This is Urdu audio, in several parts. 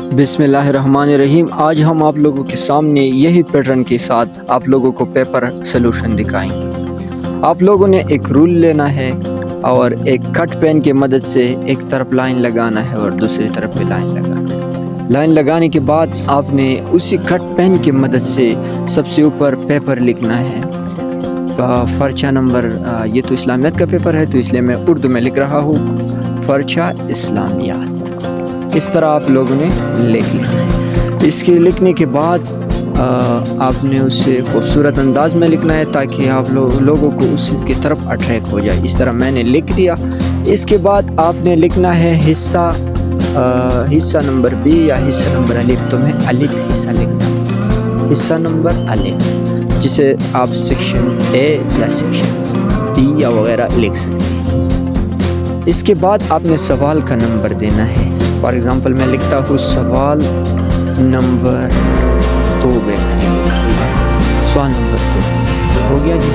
بسم اللہ الرحمن الرحیم۔ آج ہم آپ لوگوں کے سامنے یہی پیٹرن کے ساتھ آپ لوگوں کو پیپر سلوشن دکھائیں گے۔ آپ لوگوں نے ایک رول لینا ہے اور ایک کٹ پین کی مدد سے ایک طرف لائن لگانا ہے اور دوسری طرف بھی لائن لگانا ہے۔ لائن لگانے کے بعد آپ نے اسی کٹ پین کی مدد سے سب سے اوپر پیپر لکھنا ہے۔ فرچہ نمبر، یہ تو اسلامیات کا پیپر ہے تو اس لیے میں اردو میں لکھ رہا ہوں، فرچہ اسلامیات۔ اس طرح آپ لوگوں نے لکھ لیا ہے۔ اس کے لکھنے کے بعد آپ نے اسے خوبصورت انداز میں لکھنا ہے تاکہ آپ لوگوں کو اس کی طرف اٹریکٹ ہو جائے۔ اس طرح میں نے لکھ دیا۔ اس کے بعد آپ نے لکھنا ہے حصہ نمبر بی یا حصہ نمبر الف۔ تو میں الف حصہ لکھتا ہوں، حصہ نمبر الف، جسے آپ سیکشن اے یا سیکشن بی یا وغیرہ لکھ سکتے ہیں۔ اس کے بعد آپ نے سوال کا نمبر دینا ہے۔ فار ایگزامپل میں لکھتا ہوں سوال نمبر 2 سوال نمبر 2 ہو گیا جی۔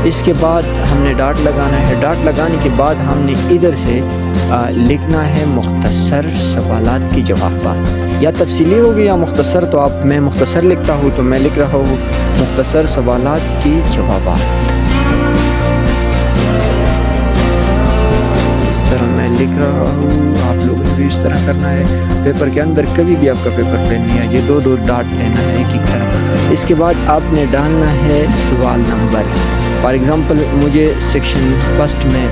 اس کے بعد ہم نے ڈاٹ لگانا ہے۔ ڈاٹ لگانے کے بعد ہم نے ادھر سے لکھنا ہے مختصر سوالات کے جوابات، یا تفصیلی ہو گیا یا مختصر، تو میں مختصر لکھتا ہوں تو میں لکھ رہا ہوں مختصر سوالات کے جوابات۔ اس طرح میں لکھ رہا ہوں، آپ لوگوں نے بھی اس طرح کرنا ہے۔ پیپر کے اندر کبھی بھی آپ کا پیپر پین نہیں ہے، یہ 2 ڈاٹ لینا ہے ایک طرف۔ اس کے بعد آپ نے ڈالنا ہے سوال نمبر۔ فار ایگزامپل مجھے سیکشن فرسٹ میں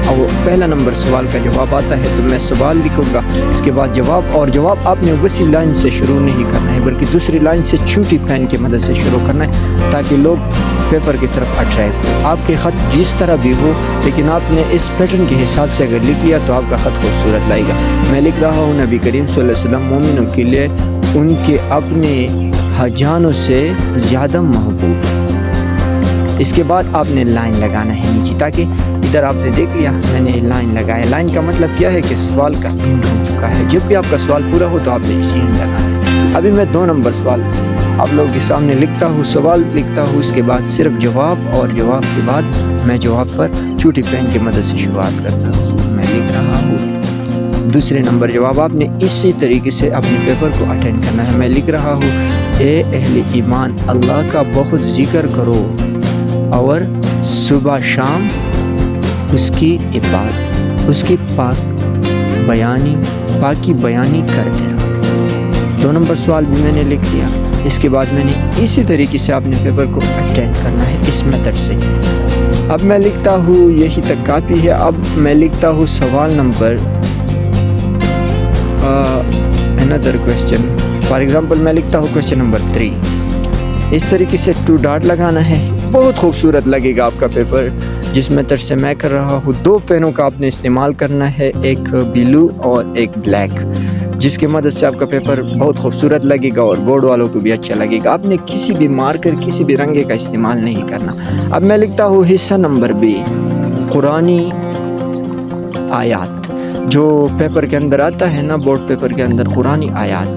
پہلا نمبر سوال کا جواب آتا ہے تو میں سوال لکھوں گا، اس کے بعد جواب، اور جواب آپ نے وسیع لائن سے شروع نہیں کرنا ہے بلکہ دوسری لائن سے چھوٹی پین کی مدد سے شروع کرنا ہے تاکہ لوگ پیپر کی طرف اٹریکٹ ہو۔ آپ کے خط جس طرح بھی ہو، لیکن آپ نے اس پیٹرن کے حساب سے اگر لکھ لیا تو آپ کا خط خوبصورت لائے گا۔ میں لکھ رہا ہوں نبی کریم صلی اللہ علیہ وسلم مومنوں کے لیے ان کے اپنے جانوں سے زیادہ محبوب۔ اس کے بعد آپ نے لائن لگانا ہے نیچے، تاکہ ادھر آپ نے دیکھ لیا میں نے لائن لگایا۔ لائن کا مطلب کیا ہے کہ سوال کا اینڈ ہو چکا ہے۔ جب بھی آپ کا سوال پورا ہو تو آپ نے اسی اینڈ لگانا ہے۔ ابھی میں 2 نمبر سوال آپ لوگوں کے سامنے لکھتا ہوں، سوال لکھتا ہوں، اس کے بعد صرف جواب، اور جواب کے بعد میں جواب پر چھوٹی پین کی مدد سے شروعات کرتا ہوں۔ میں لکھ رہا ہوں دوسرے نمبر جواب۔ آپ نے اسی طریقے سے اپنے پیپر کو اٹینڈ کرنا ہے۔ میں لکھ رہا ہوں اے اہل ایمان، اللہ کا بہت ذکر کرو اور صبح شام اس کی عبادت، اس کی پاکی بیانی کرتے رہو۔ 2 نمبر سوال بھی میں نے لکھ دیا۔ اس کے بعد میں نے اسی طریقے سے اپنے پیپر کو اٹینڈ کرنا ہے اس میتھڈ سے۔ اب میں لکھتا ہوں، یہی تک کافی ہے۔ اب میں لکھتا ہوں سوال number another question۔ For example میں لکھتا ہوں کویسچن نمبر 3۔ اس طریقے سے 2 ڈاٹ لگانا ہے۔ بہت خوبصورت لگے گا آپ کا پیپر جس میتھڈ سے میں کر رہا ہوں۔ 2 پینوں کا آپ نے استعمال کرنا ہے، ایک بلو اور ایک بلیک، جس کی مدد سے آپ کا پیپر بہت خوبصورت لگے گا اور بورڈ والوں کو بھی اچھا لگے گا۔ آپ نے کسی بھی مارکر، کسی بھی رنگے کا استعمال نہیں کرنا۔ اب میں لکھتا ہوں حصہ نمبر بی، قرآنی آیات۔ جو پیپر کے اندر آتا ہے نا، بورڈ پیپر کے اندر قرآنی آیات،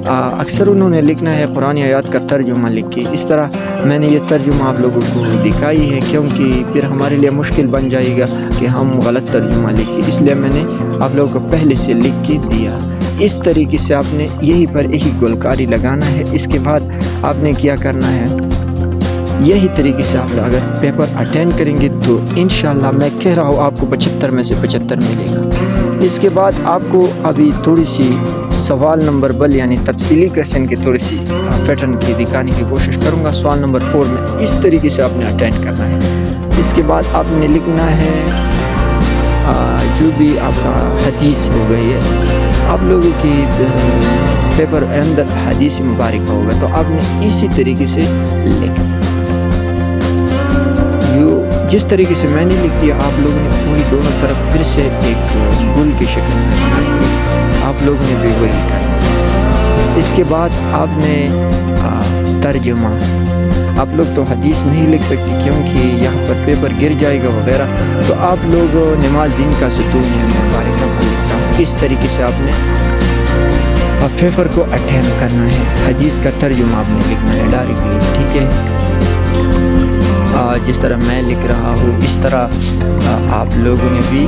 اکثر انہوں نے لکھنا ہے قرآنی آیات کا ترجمہ لکھ کے۔ اس طرح میں نے یہ ترجمہ آپ لوگوں کو دکھائی ہے، کیونکہ پھر ہمارے لیے مشکل بن جائے گا کہ ہم غلط ترجمہ لکھیں، اس لیے میں نے آپ لوگوں کو پہلے سے لکھ کے دیا۔ اس طریقے سے آپ نے یہی پر یہی گلکاری لگانا ہے۔ اس کے بعد آپ نے کیا کرنا ہے، یہی طریقے سے آپ اگر پیپر اٹینڈ کریں گے تو انشاءاللہ میں کہہ رہا ہوں آپ کو 75 میں سے 75 ملے گا۔ اس کے بعد آپ کو ابھی تھوڑی سی سوال نمبر بل یعنی تفصیلی کویسچن کی تھوڑی سی پیٹرن کی دکھانے کی کوشش کروں گا۔ سوال نمبر 4 میں اس طریقے سے آپ نے اٹینڈ کرنا ہے۔ اس کے بعد آپ نے لکھنا ہے جو بھی آپ کا حدیث ہو گئی ہے، آپ لوگوں کی پیپر اندر حدیث مبارک ہوگا تو آپ نے اسی طریقے سے لکھنا۔ جس طریقے سے میں نے لکھ دیا آپ لوگوں نے وہی دونوں طرف پھر سے ایک گل کی شکل میں بنائیں گے، آپ لوگوں نے بھی وہی کرنا۔ اس کے بعد آپ نے ترجمہ، آپ لوگ تو حدیث نہیں لکھ سکتے کیونکہ یہاں پر پیپر گر جائے گا وغیرہ، تو آپ لوگ نماز دین کا ستون ہے مبارکہ پر لکھتا ہوں۔ اس طریقے سے آپ نے پیپر کو اٹینڈ کرنا ہے۔ حدیث کا ترجمہ آپ نے لکھنا ہے ڈائریکٹلی، ٹھیک ہے؟ جس طرح میں لکھ رہا ہوں اس طرح آپ لوگوں نے بھی